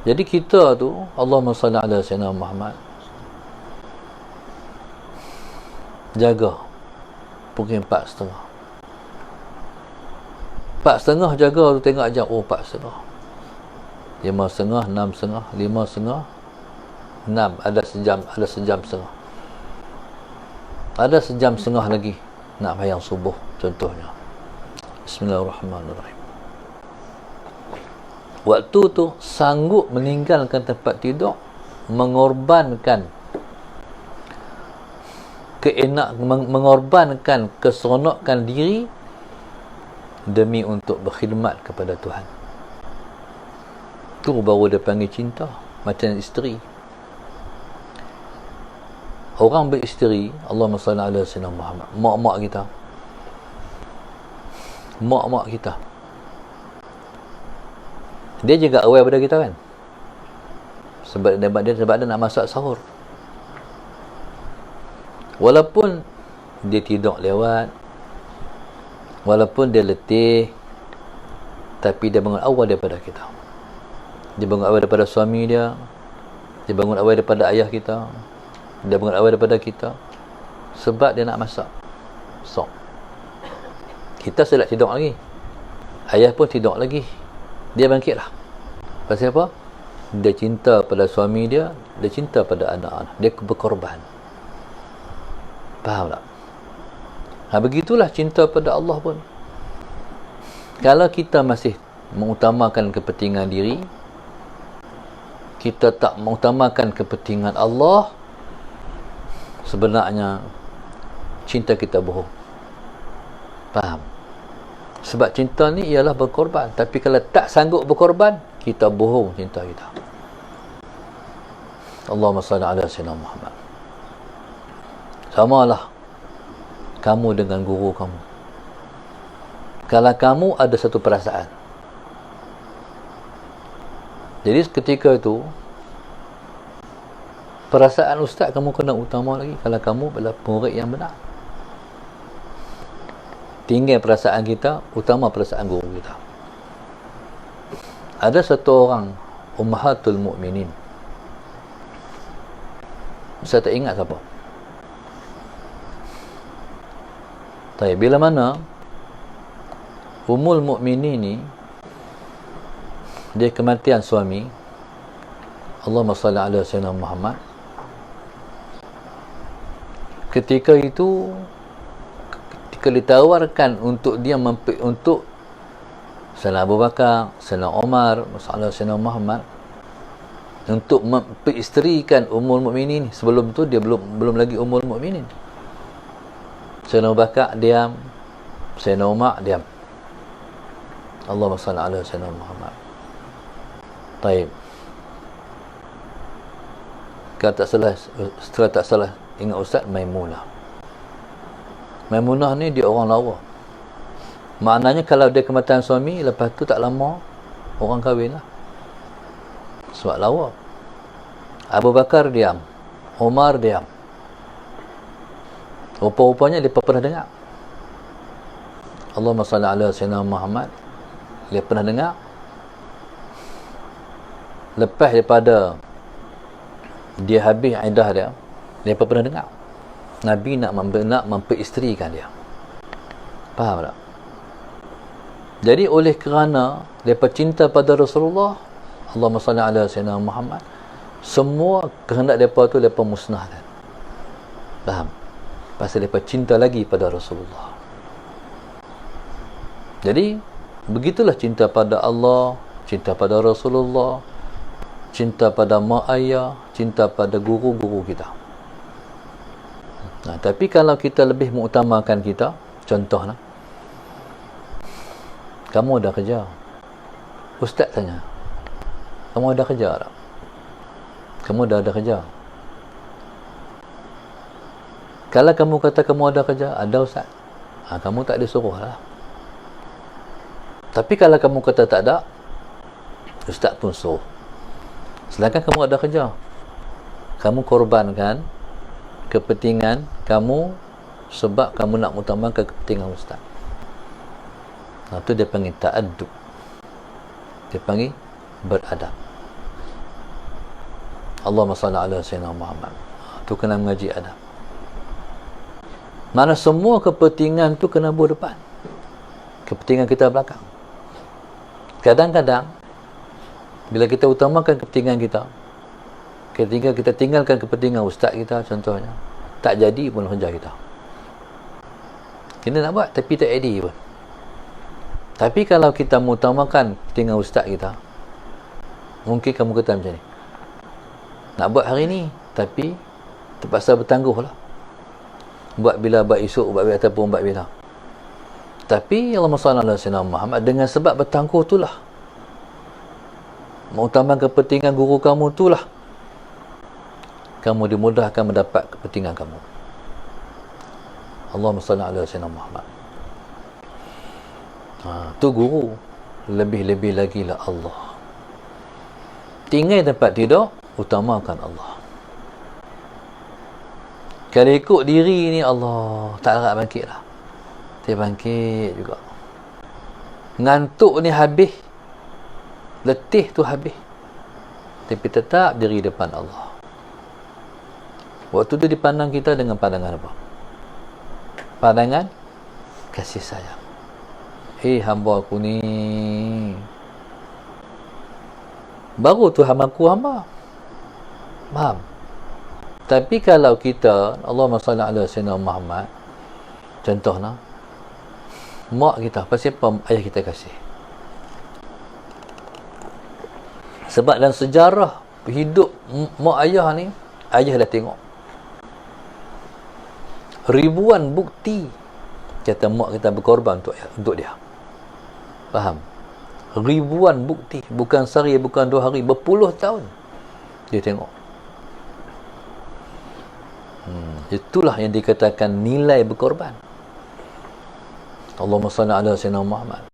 Jadi kita tu, Allahumma salli ala Sayyidina Muhammad, jaga pukul 4:30. 4:30 jaga tu, tengok jam, oh 4:30, 5:30, 6:30, 5:30, 6, ada sejam setengah, ada sejam setengah lagi nak bayang subuh contohnya. Bismillahirrahmanirrahim. Waktu tu sanggup meninggalkan tempat tidur, mengorbankan mengorbankan keseronokan diri demi untuk berkhidmat kepada Tuhan. Tu baru dia panggil cinta. Macam isteri, orang beristeri, Allahumma salli ala Sayyidina Muhammad, mak-mak kita, dia juga aware pada kita kan, sebab dia nak masak sahur. Walaupun dia tidur lewat, walaupun dia letih, tapi dia bangun awal daripada kita. Dia bangun awal daripada suami dia bangun awal daripada ayah kita, dia bangun awal daripada kita, sebab dia nak masak. So kita sedang tidur lagi, ayah pun tidur lagi, dia bangkitlah. Pasal apa? Dia cinta pada suami dia cinta pada anak-anak, dia berkorban. Faham tak? Begitulah cinta pada Allah pun. Kalau kita masih mengutamakan kepentingan diri, kita tak mengutamakan kepentingan Allah, sebenarnya cinta kita bohong. Faham? Sebab cinta ni ialah berkorban. Tapi kalau tak sanggup berkorban, kita bohong cinta kita. Allahumma salli ala Sayyidina Muhammad. Samalah kamu dengan guru kamu. Kalau kamu ada satu perasaan, jadi ketika itu perasaan ustaz kamu kena utama lagi. Kalau kamu adalah murid yang benar, tinggal perasaan kita, utama perasaan guru kita. Ada satu orang, Ummahatul Mukminin, saya tak ingat siapa. Tapi bila mana Ummul Mukminin ni, dia kematian suami, Allahumma salli ala Sayyidina Muhammad, ketika itu ketika ditawarkan untuk dia untuk Sayyidina Abu Bakar, Sayyidina Umar, Sayyidina Muhammad, untuk memperisterikan Ummul Mukminin. Sebelum tu dia belum lagi Ummul Mukminin. Sayyidina Abu Bakar diam, Sayyidina Umar diam. Allahumma salli ala Sayyidina Muhammad. Taib. Kalau tak salah, setelah tak salah ingat ustaz, Maimunah. Maimunah ni dia orang lawa. Maknanya kalau dia kematian suami, lepas tu tak lama orang kahwin lah. Sebab lawa. Abu Bakar diam, Umar diam. Rupa-rupanya dia pernah dengar. Allahumma salli ala Sayyidina Muhammad, dia pernah dengar. Lepas daripada dia habis iddah dia, dia pernah dengar Nabi nak memperisterikan dia. Faham tak? Jadi oleh kerana mereka cinta pada Rasulullah, Allahumma salli ala Sayyidina Muhammad, semua kehendak mereka tu mereka musnahkan. Faham? Pasal mereka cinta lagi pada Rasulullah. Jadi begitulah cinta pada Allah, cinta pada Rasulullah, cinta pada mak ayah, cinta pada guru-guru kita. Nah, tapi kalau kita lebih mengutamakan kita, contohlah, kamu ada kerja, ustaz tanya, kamu ada kerja tak? Kamu dah ada kerja? Kalau kamu kata kamu ada kerja, ada ustaz, kamu tak disuruh lah. Tapi kalau kamu kata tak ada, ustaz pun suruh. Sedangkan kamu ada kerja, kamu korbankan kepentingan kamu sebab kamu nak mengutamakan kepentingan ustaz. Itu dia panggil ta'addub, dia panggil beradab. Allahumma salli ala sayyidina Muhammad. Tu kena mengaji adab. Mana semua kepentingan tu kena bawa depan, kepentingan kita belakang. Kadang-kadang bila kita utamakan kepentingan kita, ketika kita tinggalkan kepentingan ustaz kita contohnya, tak jadi pun kerja kita. Kita nak buat tapi tak jadi pun. Tapi kalau kita mengutamakan kepentingan ustaz kita, mungkin kamu kata macam ni, nak buat hari ni tapi terpaksa bertangguh lah, buat bila, buat esok, buat bila, ataupun buat bila. Tapi Allahumma salli ala sayyidina Muhammad, dengan sebab bertangguh itulah, mengutamakan kepentingan guru kamu itulah, kamu dimudahkan mendapat kepentingan kamu. Allahumma salli ala sayyidina Muhammad. Tu guru. Lebih-lebih lagi lah Allah. Tinggal tempat tidur, utamakan Allah. Kalau ikut diri ni, Allah tak larat bangkit lah. Dia bangkit juga. Ngantuk ni habis, letih tu habis, tapi tetap diri depan Allah. Waktu tu dipandang kita dengan pandangan apa? Pandangan kasih sayang. Hamba aku ni, baru tu hamba. Faham? Tapi kalau kita, Allahumma salli ala sayyidina Muhammad, contohnya mak kita, pasal apa ayah kita kasih? Sebab dalam sejarah hidup mak ayah ni, ayah dah tengok ribuan bukti kata mak kita berkorban untuk dia. Faham? Ribuan bukti, bukan sehari, bukan 2 hari, berpuluh tahun dia tengok. Itulah yang dikatakan nilai berkorban. Allahumma salli ala sayyidina Muhammad.